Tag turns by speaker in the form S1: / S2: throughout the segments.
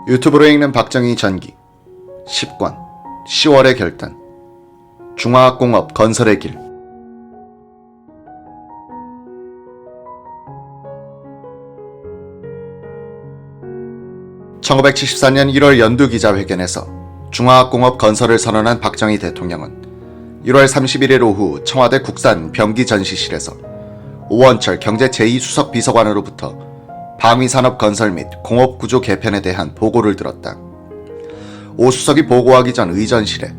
S1: 유튜브로 읽는 박정희 전기 10권 10월의 결단 중화학공업 건설의 길 1974년 1월 연두기자회견에서 중화학공업 건설을 선언한 박정희 대통령은 1월 31일 오후 청와대 국산 병기 전시실에서 오원철 경제 제2수석 비서관으로부터 방위산업 건설 및 공업구조 개편에 대한 보고를 들었다. 오 수석이 보고하기 전 의전실에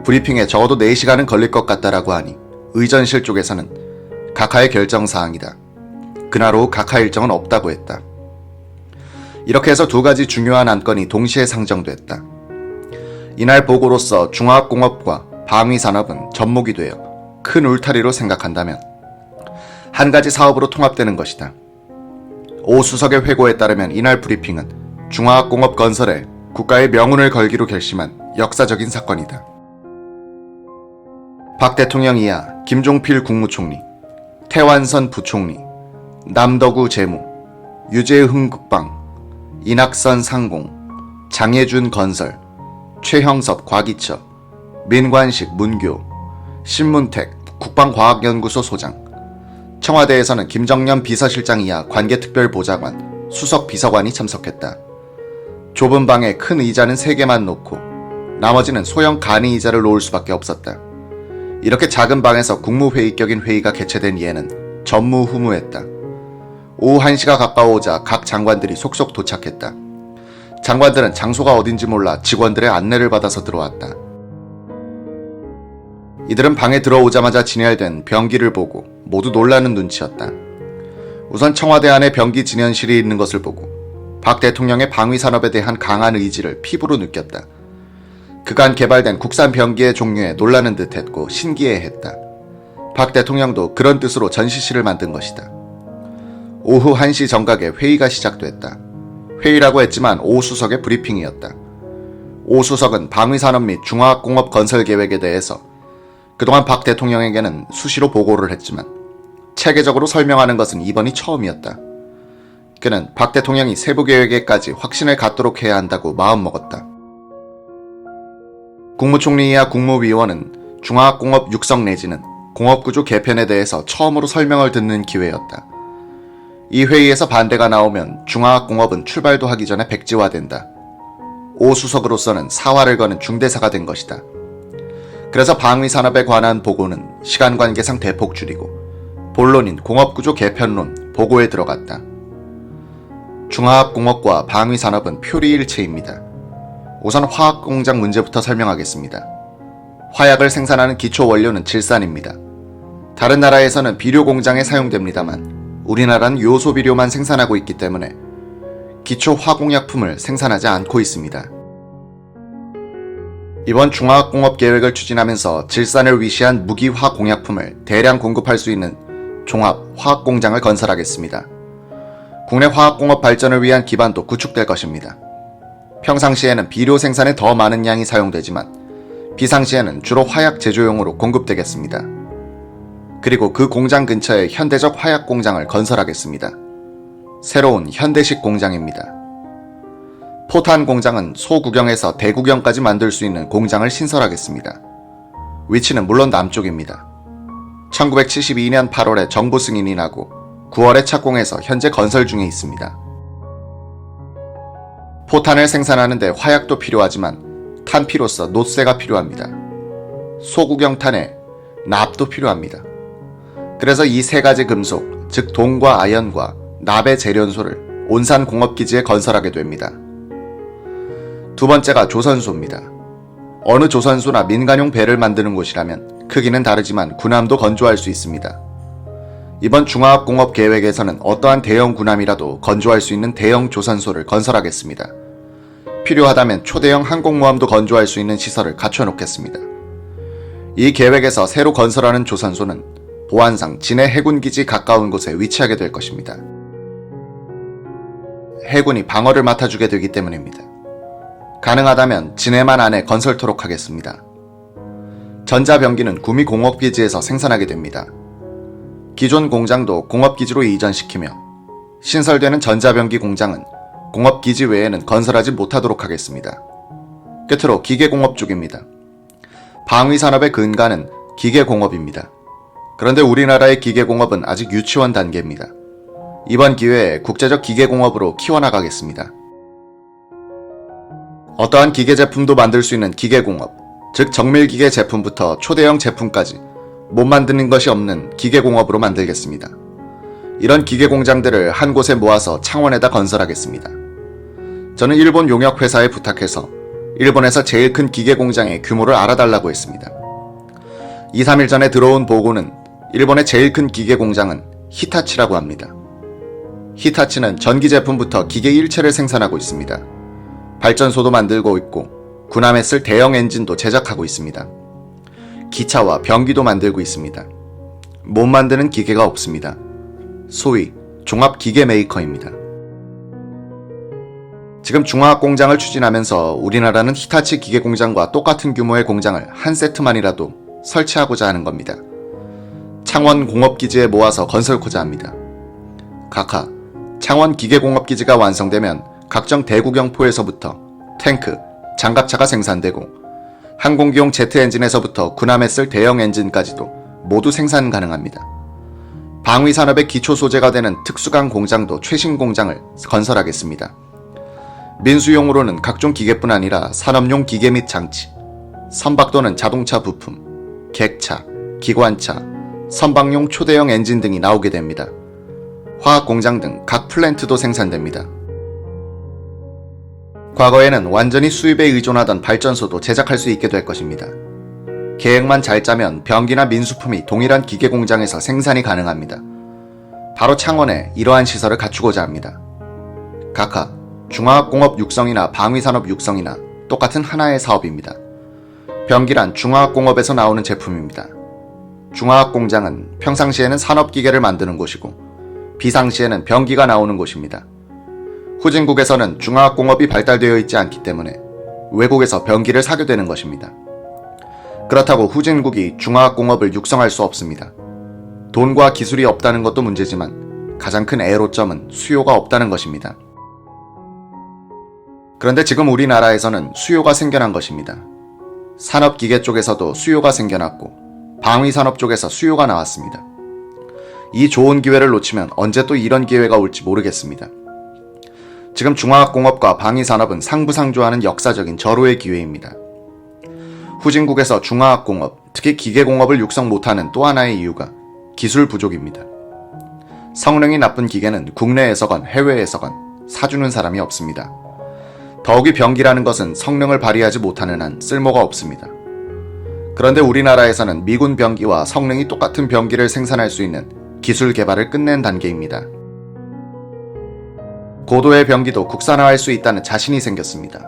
S1: 브리핑에 적어도 4시간은 걸릴 것 같다라고 하니 의전실 쪽에서는 각하의 결정사항이다. 그날 오후 각하 일정은 없다고 했다. 이렇게 해서 두 가지 중요한 안건이 동시에 상정됐다. 이날 보고로서 중화학공업과 방위산업은 접목이 되어 큰 울타리로 생각한다면 한 가지 사업으로 통합되는 것이다. 오 수석의 회고에 따르면 이날 브리핑은 중화학공업 건설에 국가의 명운을 걸기로 결심한 역사적인 사건이다. 박 대통령 이하 김종필 국무총리, 태완선 부총리, 남덕우 재무, 유재흥 국방, 이낙선 상공, 장혜준 건설, 최형섭 과기처, 민관식 문교, 신문택 국방과학연구소 소장, 청와대에서는 김정년 비서실장 이하 관계특별보좌관, 수석비서관이 참석했다. 좁은 방에 큰 의자는 3개만 놓고 나머지는 소형 간이 의자를 놓을 수밖에 없었다. 이렇게 작은 방에서 국무회의격인 회의가 개최된 이에는 전무후무했다. 오후 1시가 가까워오자 각 장관들이 속속 도착했다. 장관들은 장소가 어딘지 몰라 직원들의 안내를 받아서 들어왔다. 이들은 방에 들어오자마자 진열된 병기를 보고 모두 놀라는 눈치였다. 우선 청와대 안에 병기 진연실이 있는 것을 보고 박 대통령의 방위산업에 대한 강한 의지를 피부로 느꼈다. 그간 개발된 국산 병기의 종류에 놀라는 듯했고 신기해했다. 박 대통령도 그런 뜻으로 전시실을 만든 것이다. 오후 1시 정각에 회의가 시작됐다. 회의라고 했지만 오 수석의 브리핑이었다. 오 수석은 방위산업 및 중화학공업 건설 계획에 대해서 그동안 박 대통령에게는 수시로 보고를 했지만 체계적으로 설명하는 것은 이번이 처음이었다. 그는 박 대통령이 세부 계획에까지 확신을 갖도록 해야 한다고 마음먹었다. 국무총리 이하 국무위원은 중화학공업 육성 내지는 공업구조 개편에 대해서 처음으로 설명을 듣는 기회였다. 이 회의에서 반대가 나오면 중화학공업은 출발도 하기 전에 백지화된다. 오 수석으로서는 사활을 거는 중대사가 된 것이다. 그래서 방위산업에 관한 보고는 시간관계상 대폭 줄이고 본론인 공업구조 개편론 보고에 들어갔다. 중화학공업과 방위산업은 표리일체입니다. 우선 화학공장 문제부터 설명하겠습니다. 화약을 생산하는 기초 원료는 질산입니다. 다른 나라에서는 비료공장에 사용됩니다만 우리나라는 요소비료만 생산하고 있기 때문에 기초 화공약품을 생산하지 않고 있습니다. 이번 중화학공업 계획을 추진하면서 질산을 위시한 무기화 공약품을 대량 공급할 수 있는 종합 화학공장을 건설하겠습니다. 국내 화학공업 발전을 위한 기반도 구축될 것입니다. 평상시에는 비료 생산에 더 많은 양이 사용되지만 비상시에는 주로 화약 제조용으로 공급되겠습니다. 그리고 그 공장 근처에 현대적 화약 공장을 건설하겠습니다. 새로운 현대식 공장입니다. 포탄 공장은 소구경에서 대구경까지 만들 수 있는 공장을 신설하겠습니다. 위치는 물론 남쪽입니다. 1972년 8월에 정부 승인이 나고 9월에 착공해서 현재 건설 중에 있습니다. 포탄을 생산하는데 화약도 필요하지만 탄피로서 노쇠가 필요합니다. 소구경탄에 납도 필요합니다. 그래서 이 3가지 금속, 즉 동과 아연과 납의 재련소를 온산공업기지에 건설하게 됩니다. 두 번째가 조선소입니다. 어느 조선소나 민간용 배를 만드는 곳이라면 크기는 다르지만 군함도 건조할 수 있습니다. 이번 중화학공업 계획에서는 어떠한 대형 군함이라도 건조할 수 있는 대형 조선소를 건설하겠습니다. 필요하다면 초대형 항공모함도 건조할 수 있는 시설을 갖춰놓겠습니다. 이 계획에서 새로 건설하는 조선소는 보안상 진해 해군기지 가까운 곳에 위치하게 될 것입니다. 해군이 방어를 맡아주게 되기 때문입니다. 가능하다면 진해만 안에 건설토록 하겠습니다. 전자병기는 구미공업기지에서 생산하게 됩니다. 기존 공장도 공업기지로 이전시키며 신설되는 전자병기 공장은 공업기지 외에는 건설하지 못하도록 하겠습니다. 끝으로 기계공업 쪽입니다. 방위산업의 근간은 기계공업입니다. 그런데 우리나라의 기계공업은 아직 유치원 단계입니다. 이번 기회에 국제적 기계공업으로 키워나가겠습니다. 어떠한 기계 제품도 만들 수 있는 기계공업, 즉 정밀기계 제품부터 초대형 제품까지 못 만드는 것이 없는 기계공업으로 만들겠습니다. 이런 기계공장들을 한 곳에 모아서 창원에다 건설하겠습니다. 저는 일본 용역회사에 부탁해서 일본에서 제일 큰 기계공장의 규모를 알아달라고 했습니다. 2, 3일 전에 들어온 보고는 일본의 제일 큰 기계공장은 히타치라고 합니다. 히타치는 전기 제품부터 기계 일체를 생산하고 있습니다. 발전소도 만들고 있고 군함에 쓸 대형 엔진도 제작하고 있습니다. 기차와 변기도 만들고 있습니다. 못 만드는 기계가 없습니다. 소위 종합기계 메이커입니다. 지금 중화학 공장을 추진하면서 우리나라는 히타치 기계공장과 똑같은 규모의 공장을 한 세트만이라도 설치하고자 하는 겁니다. 창원 공업기지에 모아서 건설코자 합니다. 각하, 창원 기계공업기지가 완성되면 각종 대구경포에서부터 탱크, 장갑차가 생산되고 항공기용 제트 엔진에서부터 군함에 쓸 대형 엔진까지도 모두 생산 가능합니다. 방위산업의 기초 소재가 되는 특수강 공장도 최신 공장을 건설하겠습니다. 민수용으로는 각종 기계뿐 아니라 산업용 기계 및 장치, 선박도는 자동차 부품, 객차, 기관차, 선박용 초대형 엔진 등이 나오게 됩니다. 화학공장 등 각 플랜트도 생산됩니다. 과거에는 완전히 수입에 의존하던 발전소도 제작할 수 있게 될 것입니다. 계획만 잘 짜면 변기나 민수품이 동일한 기계공장에서 생산이 가능합니다. 바로 창원에 이러한 시설을 갖추고자 합니다. 각하, 중화학공업 육성이나 방위산업 육성이나 똑같은 하나의 사업입니다. 변기란 중화학공업에서 나오는 제품입니다. 중화학공장은 평상시에는 산업기계를 만드는 곳이고 비상시에는 변기가 나오는 곳입니다. 후진국에서는 중화학공업이 발달되어 있지 않기 때문에 외국에서 변기를 사게 되는 것입니다. 그렇다고 후진국이 중화학공업을 육성할 수 없습니다. 돈과 기술이 없다는 것도 문제지만 가장 큰 애로점은 수요가 없다는 것입니다. 그런데 지금 우리나라에서는 수요가 생겨난 것입니다. 산업기계 쪽에서도 수요가 생겨났고 방위산업 쪽에서 수요가 나왔습니다. 이 좋은 기회를 놓치면 언제 또 이런 기회가 올지 모르겠습니다. 지금 중화학공업과 방위산업은 상부상조하는 역사적인 절호의 기회입니다. 후진국에서 중화학공업, 특히 기계공업을 육성 못하는 또 하나의 이유가 기술 부족입니다. 성능이 나쁜 기계는 국내에서건 해외에서건 사주는 사람이 없습니다. 더욱이 변기라는 것은 성능을 발휘하지 못하는 한 쓸모가 없습니다. 그런데 우리나라에서는 미군 변기와 성능이 똑같은 변기를 생산할 수 있는 기술 개발을 끝낸 단계입니다. 고도의 변기도 국산화할 수 있다는 자신이 생겼습니다.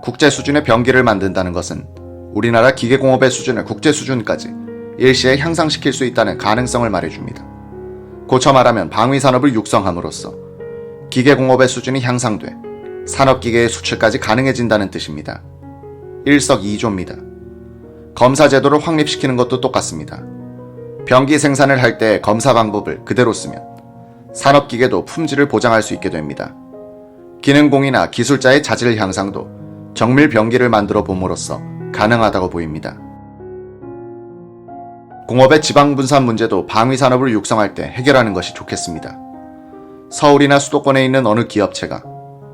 S1: 국제 수준의 변기를 만든다는 것은 우리나라 기계공업의 수준을 국제 수준까지 일시에 향상시킬 수 있다는 가능성을 말해줍니다. 고쳐 말하면 방위산업을 육성함으로써 기계공업의 수준이 향상돼 산업기계의 수출까지 가능해진다는 뜻입니다. 일석이조입니다. 검사 제도를 확립시키는 것도 똑같습니다. 변기 생산을 할 때 검사 방법을 그대로 쓰면 산업기계도 품질을 보장할 수 있게 됩니다. 기능공이나 기술자의 자질 향상도 정밀 변기를 만들어 봄으로써 가능하다고 보입니다. 공업의 지방분산 문제도 방위산업을 육성할 때 해결하는 것이 좋겠습니다. 서울이나 수도권에 있는 어느 기업체가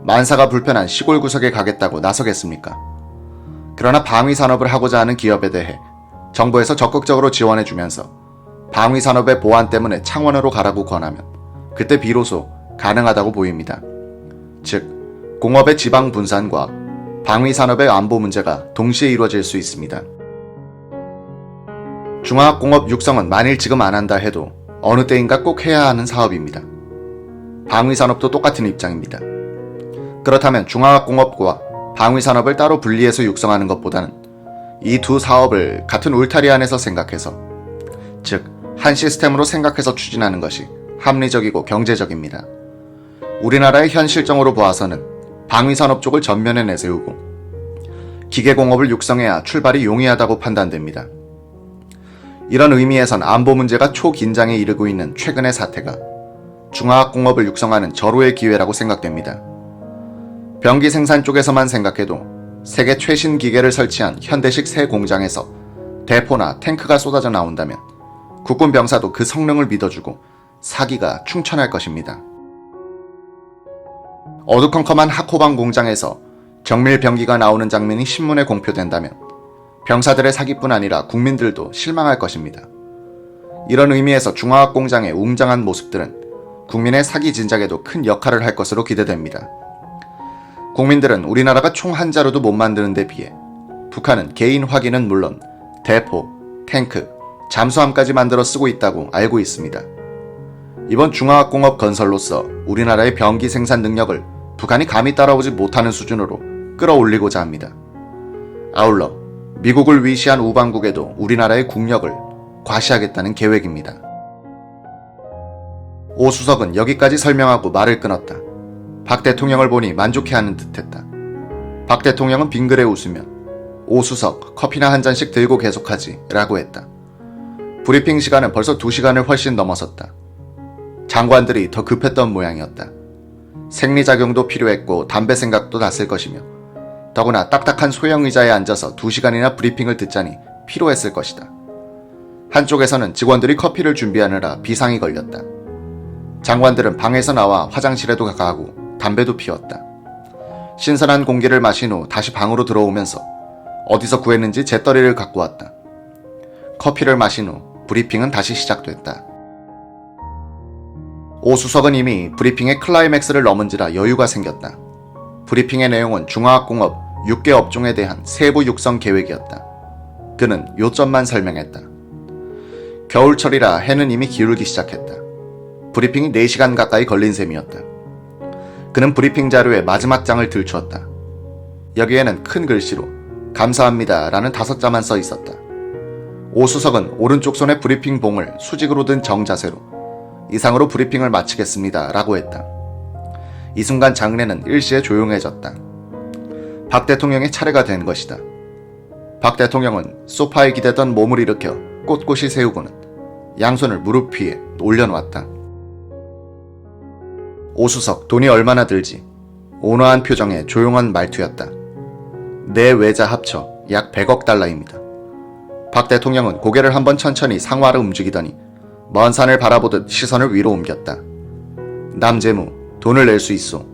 S1: 만사가 불편한 시골 구석에 가겠다고 나서겠습니까? 그러나 방위산업을 하고자 하는 기업에 대해 정부에서 적극적으로 지원해주면서 방위산업의 보안 때문에 창원으로 가라고 권하면 그때 비로소 가능하다고 보입니다. 즉, 공업의 지방 분산과 방위산업의 안보 문제가 동시에 이루어질 수 있습니다. 중화학공업 육성은 만일 지금 안 한다 해도 어느 때인가 꼭 해야 하는 사업입니다. 방위산업도 똑같은 입장입니다. 그렇다면 중화학공업과 방위산업을 따로 분리해서 육성하는 것보다는 이 두 사업을 같은 울타리 안에서 생각해서, 즉, 한 시스템으로 생각해서 추진하는 것이 합리적이고 경제적입니다. 우리나라의 현 실정으로 보아서는 방위산업 쪽을 전면에 내세우고 기계공업을 육성해야 출발이 용이하다고 판단됩니다. 이런 의미에선 안보 문제가 초긴장에 이르고 있는 최근의 사태가 중화학공업을 육성하는 절호의 기회라고 생각됩니다. 병기 생산 쪽에서만 생각해도 세계 최신 기계를 설치한 현대식 새 공장에서 대포나 탱크가 쏟아져 나온다면 국군 병사도 그 성능을 믿어주고 사기가 충천할 것입니다. 어두컴컴한 하코방 공장에서 정밀 병기가 나오는 장면이 신문에 공표된다면 병사들의 사기뿐 아니라 국민들도 실망할 것입니다. 이런 의미에서 중화학 공장의 웅장한 모습들은 국민의 사기 진작에도 큰 역할을 할 것으로 기대됩니다. 국민들은 우리나라가 총 한 자루도 못 만드는 데 비해 북한은 개인 화기는 물론 대포, 탱크, 잠수함까지 만들어 쓰고 있다고 알고 있습니다. 이번 중화학공업 건설로서 우리나라의 병기 생산 능력을 북한이 감히 따라오지 못하는 수준으로 끌어올리고자 합니다. 아울러 미국을 위시한 우방국에도 우리나라의 국력을 과시하겠다는 계획입니다. 오 수석은 여기까지 설명하고 말을 끊었다. 박 대통령을 보니 만족해하는 듯했다. 박 대통령은 빙그레 웃으며 오 수석 커피나 한 잔씩 들고 계속하지 라고 했다. 브리핑 시간은 벌써 2시간을 훨씬 넘어섰다. 장관들이 더 급했던 모양이었다. 생리작용도 필요했고 담배 생각도 났을 것이며 더구나 딱딱한 소형 의자에 앉아서 2시간이나 브리핑을 듣자니 피로했을 것이다. 한쪽에서는 직원들이 커피를 준비하느라 비상이 걸렸다. 장관들은 방에서 나와 화장실에도 가고 담배도 피웠다. 신선한 공기를 마신 후 다시 방으로 들어오면서 어디서 구했는지 재떨이를 갖고 왔다. 커피를 마신 후 브리핑은 다시 시작됐다. 오 수석은 이미 브리핑의 클라이맥스를 넘은지라 여유가 생겼다. 브리핑의 내용은 중화학공업 6개 업종에 대한 세부 육성 계획이었다. 그는 요점만 설명했다. 겨울철이라 해는 이미 기울기 시작했다. 브리핑이 4시간 가까이 걸린 셈이었다. 그는 브리핑 자료의 마지막 장을 들추었다. 여기에는 큰 글씨로 감사합니다 라는 5자만 써 있었다. 오 수석은 오른쪽 손에 브리핑 봉을 수직으로 든 정자세로 이상으로 브리핑을 마치겠습니다 라고 했다. 이 순간 장내는 일시에 조용해졌다. 박 대통령의 차례가 된 것이다. 박 대통령은 소파에 기대던 몸을 일으켜 꼿꼿이 세우고는 양손을 무릎 위에 올려놓았다. 오 수석, 돈이 얼마나 들지? 온화한 표정에 조용한 말투였다. 내 외자 합쳐 약 100억 달러입니다. 박 대통령은 고개를 한번 천천히 상와로 움직이더니 먼 산을 바라보듯 시선을 위로 옮겼다. 남재무, 돈을 낼 수 있소.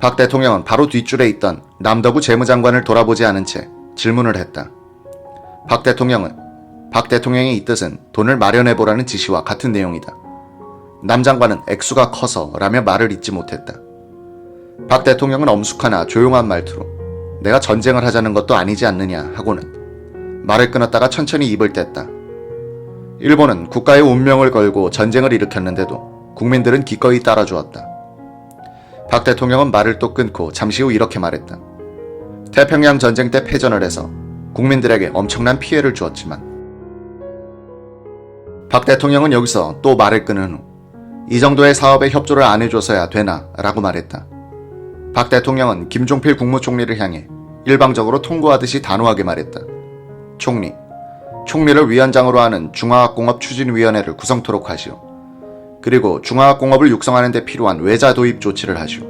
S1: 박 대통령은 바로 뒷줄에 있던 남덕우 재무장관을 돌아보지 않은 채 질문을 했다. 박 대통령의 이 뜻은 돈을 마련해보라는 지시와 같은 내용이다. 남 장관은 액수가 커서 라며 말을 잇지 못했다. 박 대통령은 엄숙하나 조용한 말투로 내가 전쟁을 하자는 것도 아니지 않느냐 하고는 말을 끊었다가 천천히 입을 뗐다. 일본은 국가의 운명을 걸고 전쟁을 일으켰는데도 국민들은 기꺼이 따라주었다. 박 대통령은 말을 또 끊고 잠시 후 이렇게 말했다. 태평양 전쟁 때 패전을 해서 국민들에게 엄청난 피해를 주었지만 박 대통령은 여기서 또 말을 끊은 후 이 정도의 사업에 협조를 안 해줘서야 되나 라고 말했다. 박 대통령은 김종필 국무총리를 향해 일방적으로 통보하듯이 단호하게 말했다. 총리를 위원장으로 하는 중화학공업 추진위원회를 구성토록 하시오. 그리고 중화학공업을 육성하는 데 필요한 외자 도입 조치를 하시오.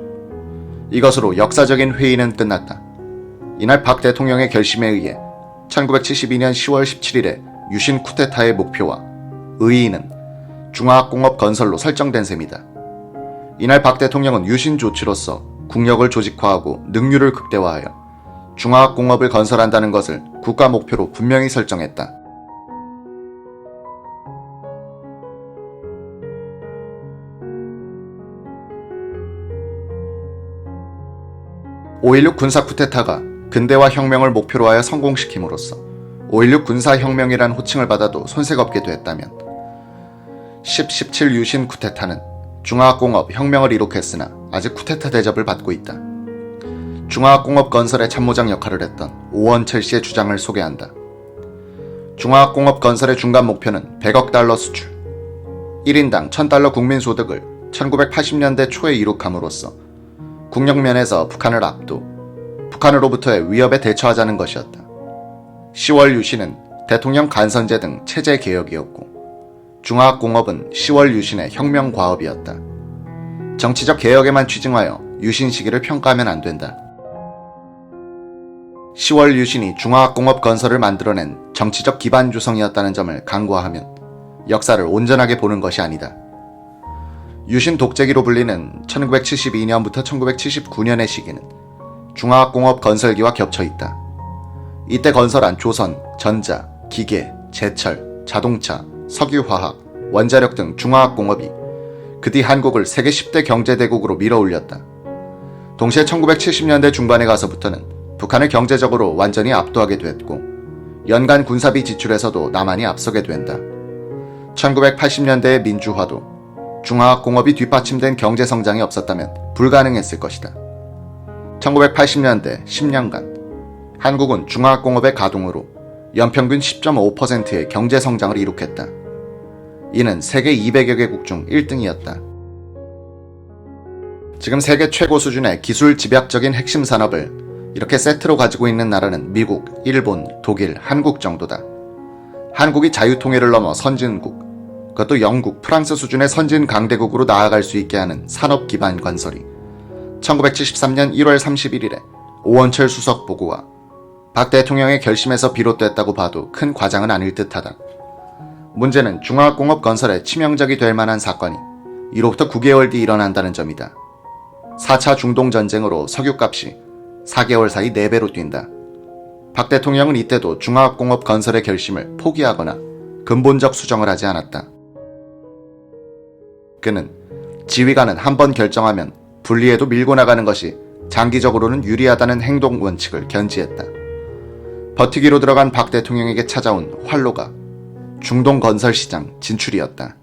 S1: 이것으로 역사적인 회의는 끝났다. 이날 박 대통령의 결심에 의해 1972년 10월 17일에 유신 쿠데타의 목표와 의의는 중화학공업 건설로 설정된 셈이다. 이날 박 대통령은 유신 조치로서 국력을 조직화하고 능률을 극대화하여 중화학공업을 건설한다는 것을 국가 목표로 분명히 설정했다. (5.16) 군사 쿠데타가 근대화 혁명을 목표로 하여 성공시킴으로써 (5.16) 군사혁명이란 호칭을 받아도 손색 없게 됐다면 17 유신 쿠데타는 중화학공업 혁명을 이룩했으나 아직 쿠데타 대접을 받고 있다. 중화학공업 건설의 참모장 역할을 했던 오원철 씨의 주장을 소개한다. 중화학공업 건설의 중간 목표는 100억 달러 수출, 1인당 1000달러 국민소득을 1980년대 초에 이룩함으로써 국력면에서 북한을 압도, 북한으로부터의 위협에 대처하자는 것이었다. 10월 유신은 대통령 간선제 등 체제 개혁이었고 중화학공업은 10월 유신의 혁명 과업이었다. 정치적 개혁에만 취증하여 유신 시기를 평가하면 안 된다. 10월 유신이 중화학공업 건설을 만들어낸 정치적 기반 조성이었다는 점을 간과하면 역사를 온전하게 보는 것이 아니다. 유신 독재기로 불리는 1972년부터 1979년의 시기는 중화학공업 건설기와 겹쳐 있다. 이때 건설한 조선, 전자, 기계, 제철, 자동차, 석유화학, 원자력 등 중화학공업이 그 뒤 한국을 세계 10대 경제대국으로 밀어올렸다. 동시에 1970년대 중반에 가서부터는 북한을 경제적으로 완전히 압도하게 됐고 연간 군사비 지출에서도 남한이 앞서게 된다. 1980년대의 민주화도 중화학공업이 뒷받침된 경제성장이 없었다면 불가능했을 것이다. 1980년대 10년간 한국은 중화학공업의 가동으로 연평균 10.5%의 경제성장을 이룩했다. 이는 세계 200여 개국 중 1등이었다. 지금 세계 최고 수준의 기술 집약적인 핵심 산업을 이렇게 세트로 가지고 있는 나라는 미국, 일본, 독일, 한국 정도다. 한국이 자유통일을 넘어 선진국, 그것도 영국, 프랑스 수준의 선진 강대국으로 나아갈 수 있게 하는 산업 기반 건설이 1973년 1월 31일에 오원철 수석 보고와 박 대통령의 결심에서 비롯됐다고 봐도 큰 과장은 아닐 듯하다. 문제는 중화학공업 건설에 치명적이 될 만한 사건이 이로부터 9개월 뒤 일어난다는 점이다. 4차 중동전쟁으로 석유값이 4개월 사이 4배로 뛴다. 박 대통령은 이때도 중화학공업 건설의 결심을 포기하거나 근본적 수정을 하지 않았다. 그는 지휘관은 한번 결정하면 분리해도 밀고 나가는 것이 장기적으로는 유리하다는 행동 원칙을 견지했다. 버티기로 들어간 박 대통령에게 찾아온 활로가 중동 건설 시장 진출이었다.